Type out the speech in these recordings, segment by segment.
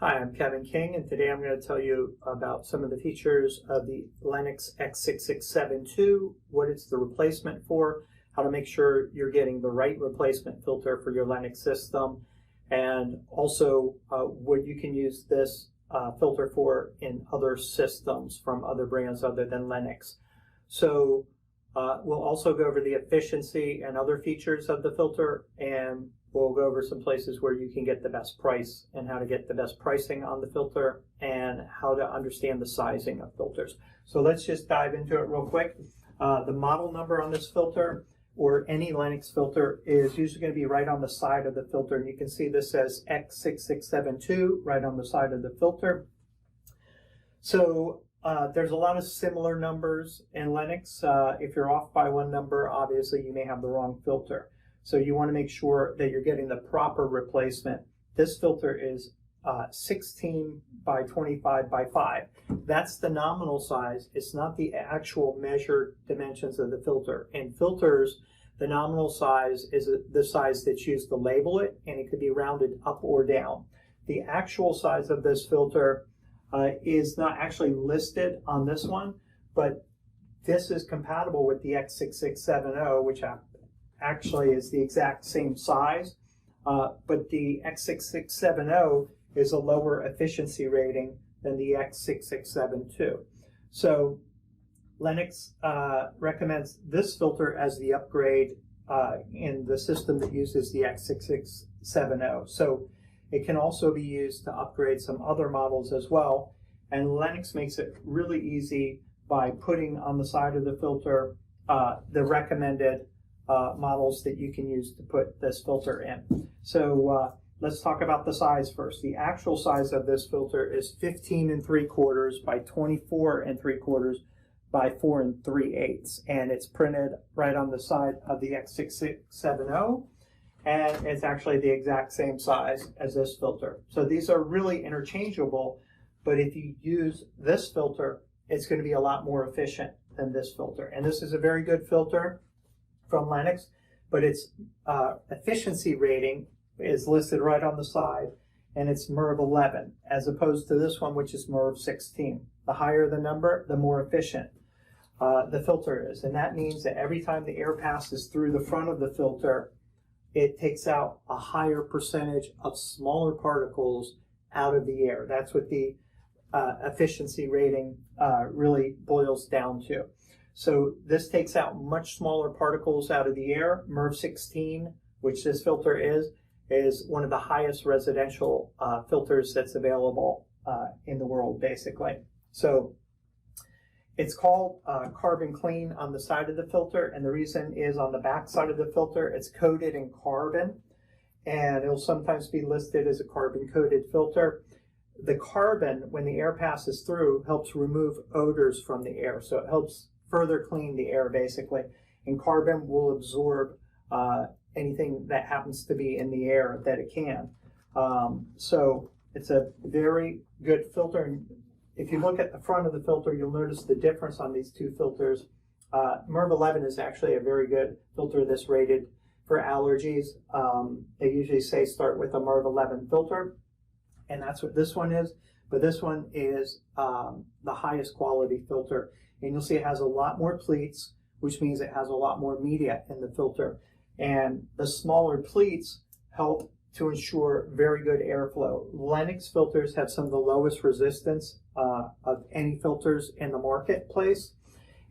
Hi, I'm Kevin King, and today I'm going to tell you about some of the features of the Lennox X6672, what it's the replacement for, how to make sure you're getting the right replacement filter for your Lennox system, and also what you can use this filter for in other systems from other brands other than Lennox. So we'll also go over the efficiency and other features of the filter, and we'll go over some places where you can get the best price and how to get the best pricing on the filter and how to understand the sizing of filters. So let's just dive into it real quick. The model number on this filter or any Lennox filter is usually going to be right on the side of the filter. And you can see this says X6672 right on the side of the filter. So there's a lot of similar numbers in Lennox. If you're off by one number, obviously you may have the wrong filter. So you want to make sure that you're getting the proper replacement. This filter is 16x25x5. That's the nominal size. It's not the actual measured dimensions of the filter. In filters, the nominal size is the size that's used to label it, and it could be rounded up or down. The actual size of this filter is not actually listed on this one, but this is compatible with the X6670, which actually is the exact same size, but the X6670 is a lower efficiency rating than the X6672. So Lennox recommends this filter as the upgrade in the system that uses the X6670. So it can also be used to upgrade some other models as well, and Lennox makes it really easy by putting on the side of the filter the recommended models that you can use to put this filter in. So let's talk about the size first. The actual size of this filter is 15 3/4 by 24 3/4 by 4 3/8, and it's printed right on the side of the X6670, and it's actually the exact same size as this filter. So these are really interchangeable, but if you use this filter, it's going to be a lot more efficient than this filter. And this is a very good filter from Lennox, but its efficiency rating is listed right on the side, and it's MERV 11, as opposed to this one, which is MERV 16. The higher the number, the more efficient the filter is, and that means that every time the air passes through the front of the filter, it takes out a higher percentage of smaller particles out of the air. That's what the efficiency rating really boils down to. So this takes out much smaller particles out of the air. MERV 16, which this filter is one of the highest residential filters that's available in the world, basically. So it's called Carbon Clean on the side of the filter, and the reason is on the back side of the filter, it's coated in carbon, and it'll sometimes be listed as a carbon-coated filter. The carbon, when the air passes through, helps remove odors from the air, so it helps further clean the air, basically. And carbon will absorb anything that happens to be in the air that it can. So it's a very good filter. And if you look at the front of the filter, you'll notice the difference on these two filters. MERV 11 is actually a very good filter that's rated for allergies. They usually say start with a MERV 11 filter, and that's what this one is. But this one is the highest quality filter. And you'll see it has a lot more pleats, which means it has a lot more media in the filter. And the smaller pleats help to ensure very good airflow. Lennox filters have some of the lowest resistance of any filters in the marketplace.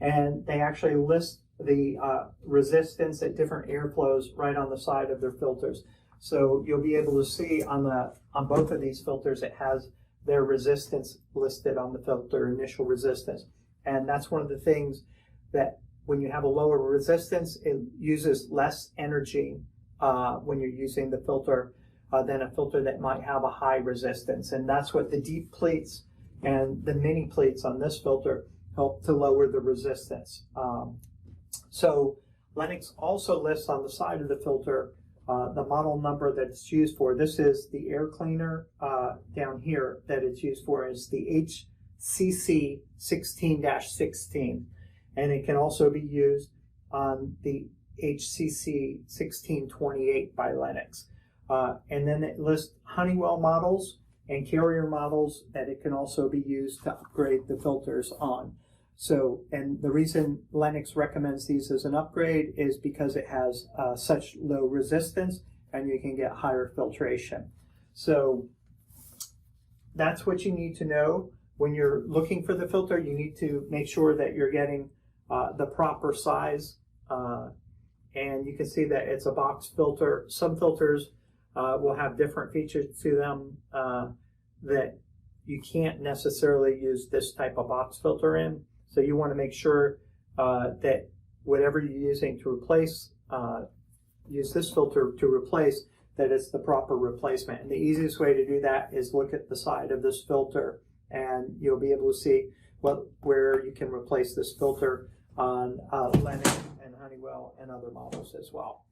And they actually list the resistance at different airflows right on the side of their filters. So you'll be able to see on both of these filters, it has their resistance listed on the filter, initial resistance. And that's one of the things that when you have a lower resistance, it uses less energy when you're using the filter than a filter that might have a high resistance. And that's what the deep pleats and the mini pleats on this filter help to lower the resistance. So Lennox also lists on the side of the filter the model number that it's used for. This is the air cleaner down here that it's used for. Is the HCC16-16, and it can also be used on the HCC16-28 by Lennox. And then it lists Honeywell models and carrier models that it can also be used to upgrade the filters on. So, and the reason Lennox recommends these as an upgrade is because it has such low resistance and you can get higher filtration. So that's what you need to know. When you're looking for the filter, you need to make sure that you're getting the proper size. And you can see that it's a box filter. Some filters will have different features to them that you can't necessarily use this type of box filter in. So you want to make sure that whatever you're using to replace, use this filter to replace, that it's the proper replacement. And the easiest way to do that is look at the side of this filter, and you'll be able to see where you can replace this filter on Lennox and Honeywell and other models as well.